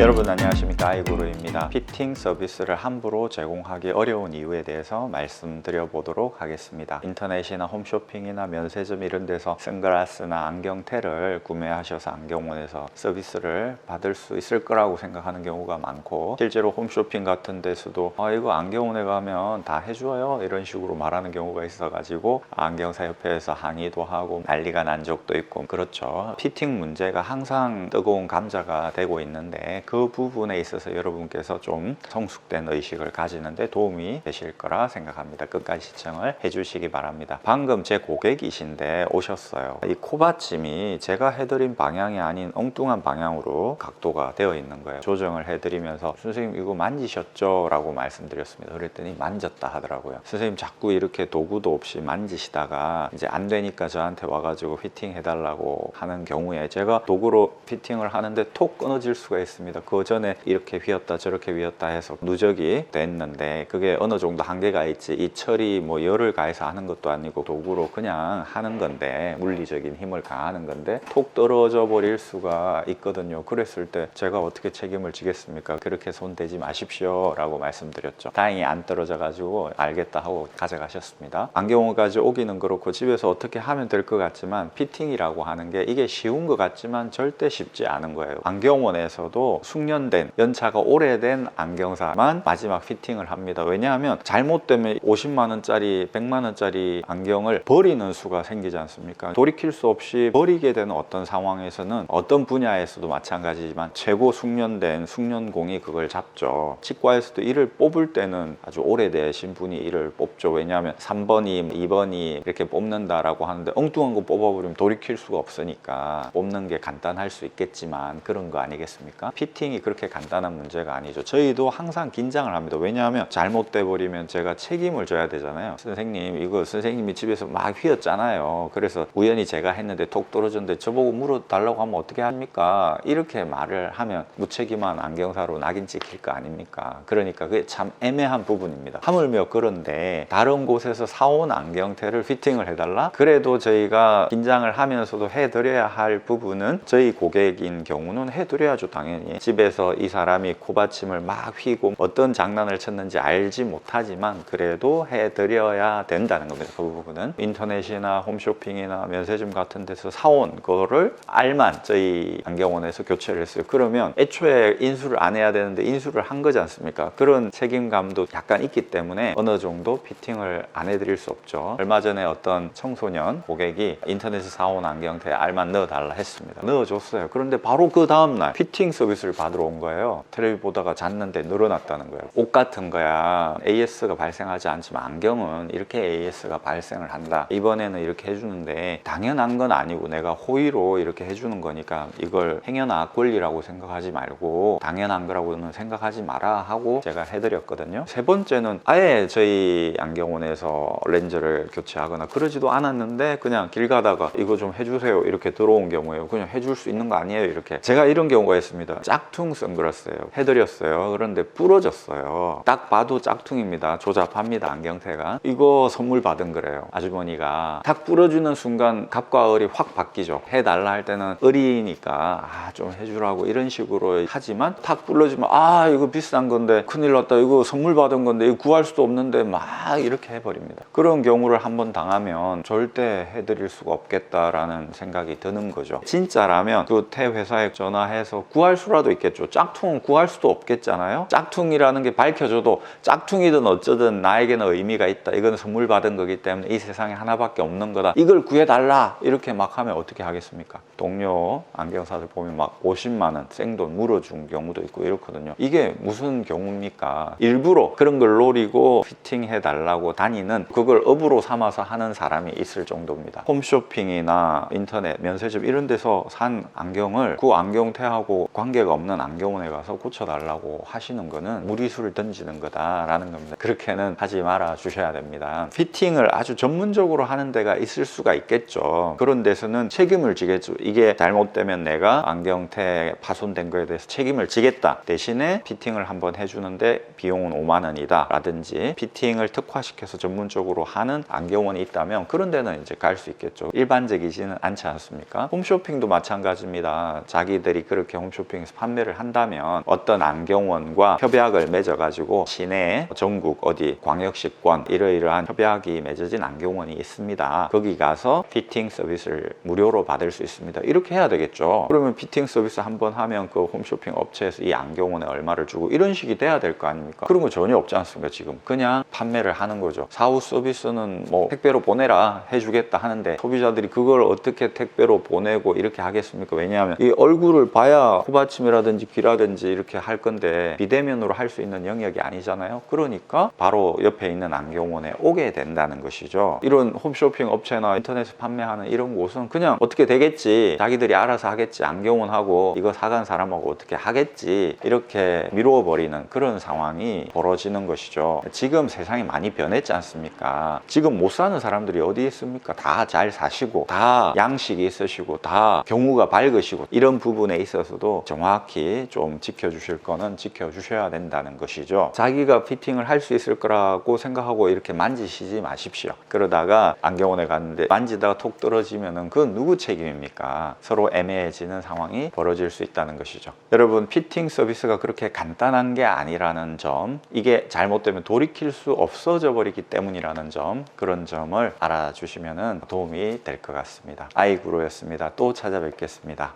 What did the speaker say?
여러분 안녕하십니까, 아이구루입니다. 피팅 서비스를 함부로 제공하기 어려운 이유에 대해서 말씀드려 보도록 하겠습니다. 인터넷이나 홈쇼핑이나 면세점 이런 데서 선글라스나 안경테를 구매하셔서 안경원에서 서비스를 받을 수 있을 거라고 생각하는 경우가 많고, 실제로 홈쇼핑 같은 데서도 이거 안경원에 가면 다 해줘요 이런 식으로 말하는 경우가 있어가지고 안경사협회에서 항의도 하고 난리가 난 적도 있고 그렇죠. 피팅 문제가 항상 뜨거운 감자가 되고 있는데, 그 부분에 있어서 여러분께서 좀 성숙된 의식을 가지는데 도움이 되실 거라 생각합니다. 끝까지 시청을 해주시기 바랍니다. 방금 제 고객이신데 오셨어요. 이 코받침이 제가 해드린 방향이 아닌 엉뚱한 방향으로 각도가 되어 있는 거예요. 조정을 해드리면서 선생님 이거 만지셨죠? 라고 말씀드렸습니다. 그랬더니 만졌다 하더라고요. 선생님 자꾸 이렇게 도구도 없이 만지시다가 이제 안 되니까 저한테 와가지고 피팅 해달라고 하는 경우에 제가 도구로 피팅을 하는데 톡 끊어질 수가 있습니다. 그 전에 이렇게 휘었다 저렇게 휘었다 해서 누적이 됐는데, 그게 어느 정도 한계가 있지, 이 철이 뭐 열을 가해서 하는 것도 아니고 도구로 그냥 하는 건데, 물리적인 힘을 가하는 건데 톡 떨어져 버릴 수가 있거든요. 그랬을 때 제가 어떻게 책임을 지겠습니까? 그렇게 손 대지 마십시오 라고 말씀드렸죠. 다행히 안 떨어져 가지고 알겠다 하고 가져가셨습니다. 안경원까지 오기는 그렇고 집에서 어떻게 하면 될 것 같지만, 피팅이라고 하는 게 이게 쉬운 것 같지만 절대 쉽지 않은 거예요. 안경원에서도 숙련된, 연차가 오래된 안경사만 마지막 피팅을 합니다. 왜냐하면 잘못되면 50만 원짜리 100만 원짜리 안경을 버리는 수가 생기지 않습니까? 돌이킬 수 없이 버리게 되는 어떤 상황에서는, 어떤 분야에서도 마찬가지지만 최고 숙련된 숙련공이 그걸 잡죠. 치과에서도 이를 뽑을 때는 아주 오래되신 분이 이를 뽑죠. 왜냐하면 3번이 2번이 이렇게 뽑는다라고 하는데, 엉뚱한 거 뽑아버리면 돌이킬 수가 없으니까 뽑는 게 간단할 수 있겠지만 그런 거 아니겠습니까? 피팅이 그렇게 간단한 문제가 아니죠. 저희도 항상 긴장을 합니다. 왜냐하면 잘못돼 버리면 제가 책임을 져야 되잖아요. 선생님 이거 선생님이 집에서 막 휘었잖아요. 그래서 우연히 제가 했는데 톡 떨어졌는데 저보고 물어달라고 하면 어떻게 합니까? 이렇게 말을 하면 무책임한 안경사로 낙인 찍힐 거 아닙니까? 그러니까 그게 참 애매한 부분입니다. 하물며 그런데 다른 곳에서 사온 안경테를 피팅을 해달라? 그래도 저희가 긴장을 하면서도 해드려야 할 부분은, 저희 고객인 경우는 해드려야죠. 당연히 집에서 이 사람이 코받침을 막 휘고 어떤 장난을 쳤는지 알지 못하지만 그래도 해드려야 된다는 겁니다. 그 부분은 인터넷이나 홈쇼핑이나 면세점 같은 데서 사온 거를 알만 저희 안경원에서 교체를 했어요. 그러면 애초에 인수를 안 해야 되는데 인수를 한 거지 않습니까? 그런 책임감도 약간 있기 때문에 어느 정도 피팅을 안 해드릴 수 없죠. 얼마 전에 어떤 청소년 고객이 인터넷에서 사온 안경테에 알만 넣어달라 했습니다. 넣어줬어요. 그런데 바로 그 다음날 피팅 서비스를 받으러 온 거예요. 텔레비 보다가 잤는데 늘어났다는 거예요. 옷 같은 거야 AS가 발생하지 않지만 안경은 이렇게 AS가 발생을 한다. 이번에는 이렇게 해주는데 당연한 건 아니고 내가 호의로 이렇게 해주는 거니까 이걸 행여나 권리라고 생각하지 말고 당연한 거라고는 생각하지 마라 하고 제가 해드렸거든요. 세 번째는 아예 저희 안경원에서 렌즈를 교체하거나 그러지도 않았는데 그냥 길 가다가 이거 좀 해주세요 이렇게 들어온 경우에요. 그냥 해줄 수 있는 거 아니에요 이렇게. 제가 이런 경우가 있습니다. 짝퉁 선글라스예요. 해드렸어요. 그런데 부러졌어요. 딱 봐도 짝퉁입니다. 조잡합니다. 안경테가. 이거 선물 받은 거래요. 아주머니가. 딱 부러지는 순간 갑과 을이 확 바뀌죠. 해달라 할 때는 을이니까 좀 해주라고 이런 식으로 하지만, 탁 부러지면 이거 비싼 건데 큰일 났다, 이거 선물 받은 건데 이거 구할 수도 없는데 막 이렇게 해버립니다. 그런 경우를 한번 당하면 절대 해드릴 수가 없겠다라는 생각이 드는 거죠. 진짜라면 그 태 회사에 전화해서 구할 수라도 있겠죠. 짝퉁은 구할 수도 없겠잖아요. 짝퉁이라는 게 밝혀져도 짝퉁이든 어쩌든 나에게는 의미가 있다, 이건 선물 받은 거기 때문에 이 세상에 하나밖에 없는 거다, 이걸 구해달라 이렇게 막 하면 어떻게 하겠습니까? 동료 안경사들 보면 막 50만 원 생돈 물어준 경우도 있고 이렇거든요. 이게 무슨 경우입니까? 일부러 그런 걸 노리고 피팅해 달라고 다니는, 그걸 업으로 삼아서 하는 사람이 있을 정도입니다. 홈쇼핑이나 인터넷, 면세점 이런 데서 산 안경을 그 안경테하고 관계가 없는 안경원에 가서 고쳐달라고 하시는 거는 무리수를 던지는 거다라는 겁니다. 그렇게는 하지 말아 주셔야 됩니다. 피팅을 아주 전문적으로 하는 데가 있을 수가 있겠죠. 그런 데서는 책임을 지겠죠. 이게 잘못되면 내가 안경테 파손된 거에 대해서 책임을 지겠다, 대신에 피팅을 한번 해주는데 비용은 5만 원이다 라든지, 피팅을 특화시켜서 전문적으로 하는 안경원이 있다면 그런 데는 이제 갈 수 있겠죠. 일반적이지는 않지 않습니까? 홈쇼핑도 마찬가지입니다. 자기들이 그렇게 홈쇼핑에서 판매를 한다면 어떤 안경원과 협약을 맺어가지고 시내 전국 어디 광역시권 이러이러한 협약이 맺어진 안경원이 있습니다. 거기 가서 피팅 서비스를 무료로 받을 수 있습니다. 이렇게 해야 되겠죠. 그러면 피팅 서비스 한번 하면 그 홈쇼핑 업체에서 이 안경원에 얼마를 주고 이런 식이 돼야 될 거 아닙니까? 그런 거 전혀 없지 않습니까? 지금 그냥 판매를 하는 거죠. 사후 서비스는 뭐 택배로 보내라 해주겠다 하는데 소비자들이 그걸 어떻게 택배로 보내고 이렇게 하겠습니까? 왜냐하면 이 얼굴을 봐야 코받침이라든지 귀라든지 이렇게 할 건데 비대면으로 할 수 있는 영역이 아니잖아요. 그러니까 바로 옆에 있는 안경원에 오게 된다는 것이죠. 이런 홈쇼핑 업체나 인터넷에 판매하는 이런 곳은 그냥 어떻게 되겠지, 자기들이 알아서 하겠지, 안경원하고 이거 사간 사람하고 어떻게 하겠지, 이렇게 미루어 버리는 그런 상황이 벌어지는 것이죠. 지금 세상이 많이 변했지 않습니까? 지금 못 사는 사람들이 어디 있습니까? 다 잘 사시고 다 양식이 있으시고 다 경우가 밝으시고 이런 부분에 있어서도 정확히 좀 지켜주실 거는 지켜주셔야 된다는 것이죠. 자기가 피팅을 할 수 있을 거라고 생각하고 이렇게 만지시지 마십시오. 그러다가 안경원에 갔는데 만지다가 톡 떨어지면은 그건 누구 책임입니까? 서로 애매해지는 상황이 벌어질 수 있다는 것이죠. 여러분, 피팅 서비스가 그렇게 간단한 게 아니라는 점, 이게 잘못되면 돌이킬 수 없어져 버리기 때문이라는 점, 그런 점을 알아주시면 도움이 될 것 같습니다. 아이구로였습니다. 또 찾아뵙겠습니다.